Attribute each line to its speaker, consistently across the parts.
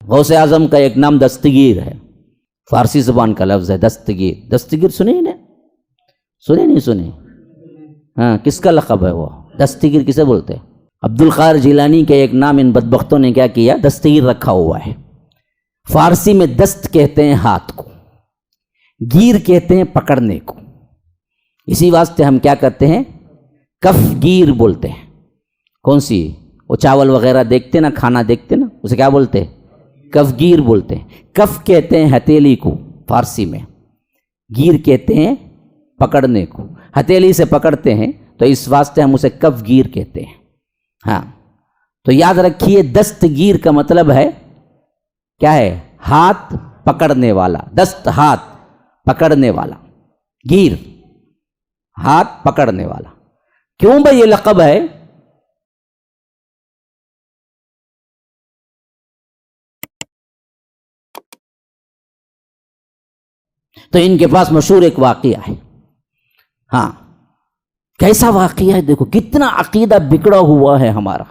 Speaker 1: غوث اعظم کا ایک نام دستگیر ہے، فارسی زبان کا لفظ ہے دستگیر۔ دستگیر سنے نا؟ سنے نہیں سنے؟ ہاں، کس کا لقب ہے وہ؟ دستگیر کسے بولتے ہیں؟ عبد القادر جیلانی کے ایک نام ان بدبختوں نے کیا کیا؟ دستگیر رکھا ہوا ہے۔ فارسی میں دست کہتے ہیں ہاتھ کو، گیر کہتے ہیں پکڑنے کو، اسی واسطے ہم کیا کرتے ہیں؟ کف گیر بولتے ہیں۔ کون سی؟ وہ چاول وغیرہ دیکھتے نا، کھانا دیکھتے نا، اسے کیا بولتے ہیں؟ کف گیر بولتے ہیں۔ کف کہتے ہیں ہتھیلی کو فارسی میں، گیر کہتے ہیں پکڑنے کو، ہتھیلی سے پکڑتے ہیں تو اس واسطے ہم اسے کف گیر کہتے ہیں۔ ہاں، تو یاد رکھیے دستگیر کا مطلب ہے کیا ہے؟ ہاتھ پکڑنے والا۔ دست ہاتھ پکڑنے والا، گیر ہاتھ پکڑنے والا۔ کیوں بھائی یہ لقب ہے؟ تو ان کے پاس مشہور ایک واقعہ ہے۔ ہاں، کیسا واقعہ ہے؟ دیکھو کتنا عقیدہ بگڑا ہوا ہے ہمارا۔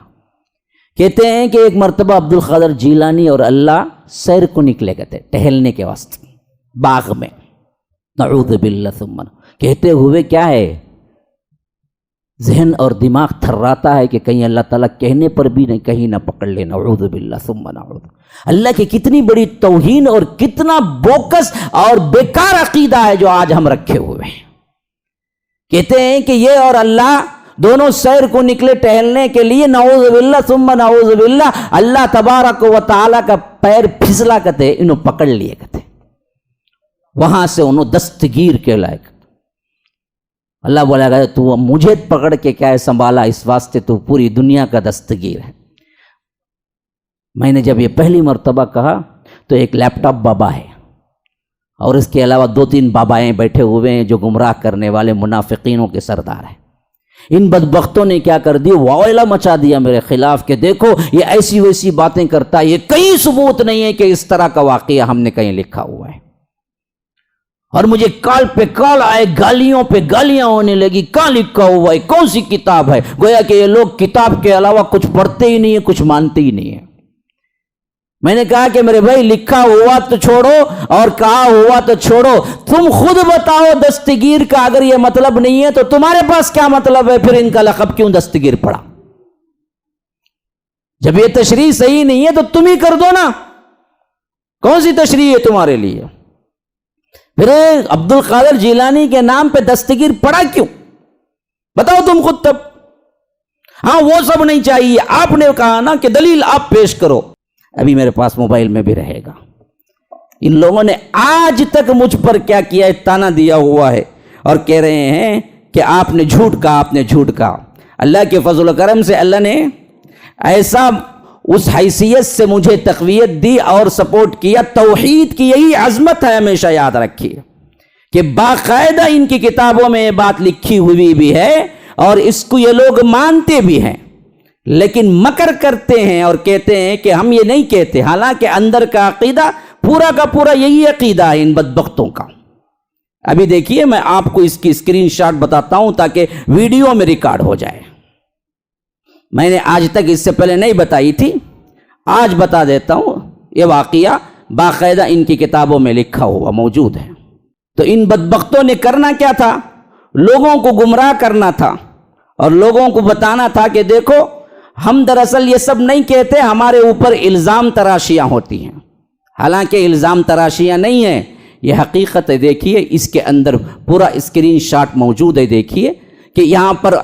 Speaker 1: کہتے ہیں کہ ایک مرتبہ عبد القادر جیلانی اور اللہ سیر کو نکلے گئے تھے، ٹہلنے کے واسطے باغ میں، نعوذ باللہ ثم کہتے ہوئے کیا ہے، ذہن اور دماغ تھراتا ہے کہ کہیں اللہ تعالیٰ کہنے پر بھی نہیں کہیں نہ پکڑ لے، نعوذ باللہ ثم نعوذ۔ اللہ کی کتنی بڑی توہین اور کتنا بوکس اور بیکار عقیدہ ہے جو آج ہم رکھے ہوئے ہیں۔ کہتے ہیں کہ یہ اور اللہ دونوں سیر کو نکلے ٹہلنے کے لیے، نعوذ باللہ ثم نعوذ باللہ، اللہ تبارک و تعالیٰ کا پیر پھسلا کرتے انہوں پکڑ لیے کرتے، وہاں سے انہوں دستگیر کے لائق۔ اللہ بولا گیا تو مجھے پکڑ کے کیا ہے سنبھالا، اس واسطے تو پوری دنیا کا دستگیر ہے۔ میں نے جب یہ پہلی مرتبہ کہا تو ایک لیپ ٹاپ بابا ہے اور اس کے علاوہ 2-3 بابائیں بیٹھے ہوئے ہیں جو گمراہ کرنے والے منافقینوں کے سردار ہیں۔ ان بدبختوں نے کیا کر دی؟ واویلا مچا دیا میرے خلاف کہ دیکھو یہ ایسی ویسی باتیں کرتا ہے، یہ کہیں ثبوت نہیں ہے کہ اس طرح کا واقعہ ہم نے کہیں لکھا ہوا ہے۔ اور مجھے کال پہ کال آئے، گالیوں پہ گالیاں ہونے لگی، کہاں لکھا ہوا ہے، کون سی کتاب ہے؟ گویا کہ یہ لوگ کتاب کے علاوہ کچھ پڑھتے ہی نہیں ہیں، کچھ مانتے ہی نہیں ہیں۔ میں نے کہا کہ میرے بھائی لکھا ہوا تو چھوڑو اور کہا ہوا تو چھوڑو، تم خود بتاؤ دستگیر کا اگر یہ مطلب نہیں ہے تو تمہارے پاس کیا مطلب ہے؟ پھر ان کا لقب کیوں دستگیر پڑا؟ جب یہ تشریح صحیح نہیں ہے تو تم ہی کر دو نا، کون سی تشریح ہے تمہارے لیے؟ پھر عبد القادر جیلانی کے نام پہ دستگیر پڑا کیوں؟ بتاؤ تم خود تب۔ ہاں وہ سب نہیں چاہیے، آپ نے کہا نا کہ دلیل آپ پیش کرو، ابھی میرے پاس موبائل میں بھی رہے گا۔ ان لوگوں نے آج تک مجھ پر کیا کیا ہے؟ تانا دیا ہوا ہے اور کہہ رہے ہیں کہ آپ نے جھوٹ کہا، آپ نے جھوٹ کہا۔ اللہ کے فضل و کرم سے اللہ نے ایسا اس حیثیت سے مجھے تقویت دی اور سپورٹ کیا۔ توحید کی یہی عظمت ہے، ہمیشہ یاد رکھیے کہ باقاعدہ ان کی کتابوں میں یہ بات لکھی ہوئی بھی ہے اور اس کو یہ لوگ مانتے بھی ہیں، لیکن مکر کرتے ہیں اور کہتے ہیں کہ ہم یہ نہیں کہتے، حالانکہ اندر کا عقیدہ پورا کا پورا یہی عقیدہ ہے ان بدبختوں کا۔ ابھی دیکھیے میں آپ کو اس کی اسکرین شاٹ بتاتا ہوں تاکہ ویڈیو میں ریکارڈ ہو جائے۔ میں نے آج تک اس سے پہلے نہیں بتائی تھی، آج بتا دیتا ہوں۔ یہ واقعہ باقاعدہ ان کی کتابوں میں لکھا ہوا موجود ہے۔ تو ان بدبختوں نے کرنا کیا تھا؟ لوگوں کو گمراہ کرنا تھا اور لوگوں کو بتانا تھا کہ دیکھو ہم دراصل یہ سب نہیں کہتے، ہمارے اوپر الزام تراشیاں ہوتی ہیں، حالانکہ الزام تراشیاں نہیں ہیں، یہ حقیقت ہے۔ دیکھیے اس کے اندر پورا اسکرین شاٹ موجود ہے، دیکھیے کہ یہاں پر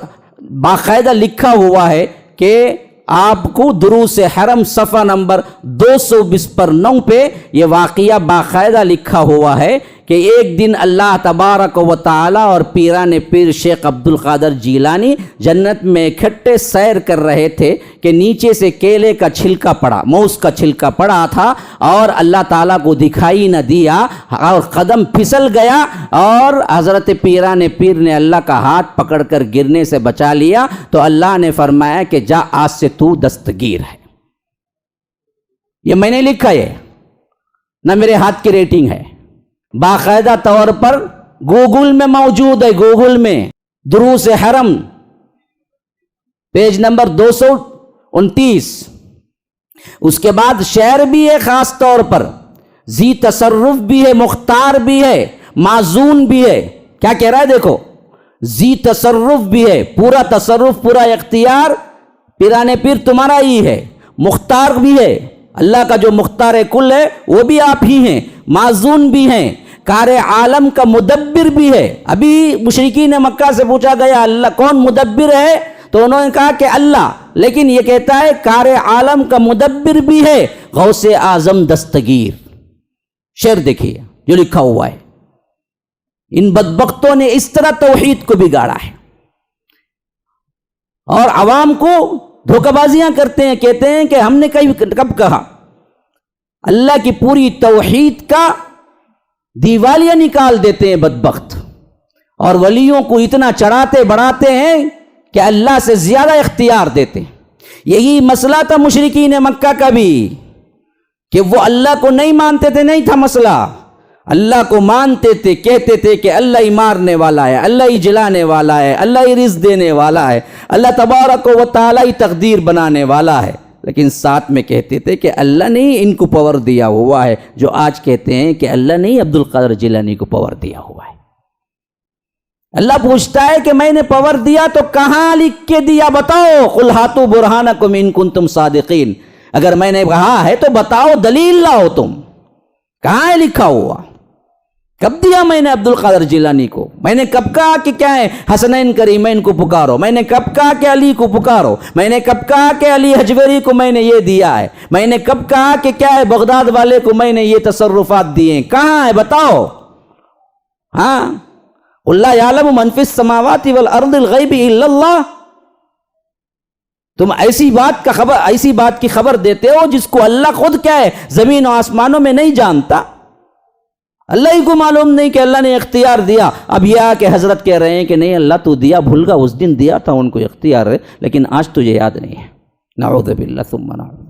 Speaker 1: باقاعدہ لکھا ہوا ہے کہ آپ کو دروس حرم صفحہ نمبر 229 پہ یہ واقعہ باقاعدہ لکھا ہوا ہے کہ ایک دن اللہ تبارک و تعالی اور پیران پیر شیخ عبد القادر جیلانی جنت میں اکٹھے سیر کر رہے تھے کہ نیچے سے کیلے کا چھلکا پڑا، موز کا چھلکا پڑا تھا اور اللہ تعالیٰ کو دکھائی نہ دیا اور قدم پھسل گیا اور حضرت پیران پیر نے اللہ کا ہاتھ پکڑ کر گرنے سے بچا لیا، تو اللہ نے فرمایا کہ جا آج سے تو دستگیر ہے۔ یہ میں نے لکھا ہے نہ، میرے ہاتھ کی ریٹنگ ہے، باقاعدہ طور پر گوگل میں موجود ہے، گوگل میں دروس حرم پیج نمبر 229 اس کے بعد شعر بھی ہے خاص طور پر، ذی تصرف بھی ہے، مختار بھی ہے، معزون بھی ہے۔ کیا کہہ رہا ہے دیکھو، ذی تصرف بھی ہے، پورا تصرف، پورا اختیار پیرانے پیر تمہارا ہی ہے، مختار بھی ہے، اللہ کا جو مختار کل ہے وہ بھی آپ ہی ہیں، معزون بھی ہیں، کار عالم کا مدبر بھی ہے۔ ابھی مشرکین مکہ سے پوچھا گیا اللہ کون مدبر ہے، تو انہوں نے کہا کہ اللہ، لیکن یہ کہتا ہے کار عالم کا مدبر بھی ہے، غوث اعظم دستگیر۔ شعر دیکھیے جو لکھا ہوا ہے، ان بدبختوں نے اس طرح توحید کو بگاڑا ہے، اور عوام کو دھوکہ بازیاں کرتے ہیں، کہتے ہیں کہ ہم نے کب کہا، اللہ کی پوری توحید کا دیوالیہ نکال دیتے ہیں بدبخت، اور ولیوں کو اتنا چڑھاتے بڑھاتے ہیں کہ اللہ سے زیادہ اختیار دیتے ہیں۔ یہی مسئلہ تھا مشرکین مکہ کا بھی، کہ وہ اللہ کو نہیں مانتے تھے، نہیں تھا مسئلہ، اللہ کو مانتے تھے، کہتے تھے کہ اللہ ہی مارنے والا ہے، اللہ ہی جلانے والا ہے، اللہ ہی رزق دینے والا ہے، اللہ تبارک و تعالی ہی تقدیر بنانے والا ہے، لیکن ساتھ میں کہتے تھے کہ اللہ نے ہی ان کو پاور دیا ہوا ہے، جو آج کہتے ہیں کہ اللہ نے ہی عبد القادر جیلانی کو پاور دیا ہوا ہے۔ اللہ پوچھتا ہے کہ میں نے پاور دیا تو کہاں لکھ کے دیا، بتاؤ، قل ہاتوا برہانکم ان کنتم صادقین، اگر میں نے کہا ہے تو بتاؤ، دلیل لاؤ، تم کہاں ہے لکھا ہوا، کب دیا میں نے عبد القادر جیلانی کو، میں نے کب کہا کہ کیا ہے حسنین کریمین کو پکارو، میں نے کب کہا کہ علی کو پکارو، میں نے کب کہا کہ علی حجویری کو میں نے یہ دیا ہے، میں نے کب کہا کہ کیا ہے بغداد والے کو میں نے یہ تصرفات دیے ہیں، کہاں ہے بتاؤ؟ ہاں، اللہ یعلم من فی السماوات والارض الغیب الا اللہ، تم ایسی بات کی خبر دیتے ہو جس کو اللہ خود کیا ہے زمین و آسمانوں میں نہیں جانتا، اللہ ہی کو معلوم نہیں کہ اللہ نے اختیار دیا۔ اب یہ کہ حضرت کہہ رہے ہیں کہ نہیں اللہ تو دیا، بھول گا، اس دن دیا تھا ان کو اختیار ہے، لیکن آج تجھے یاد نہیں ہے۔ نعوذ باللہ ثم نعوذ۔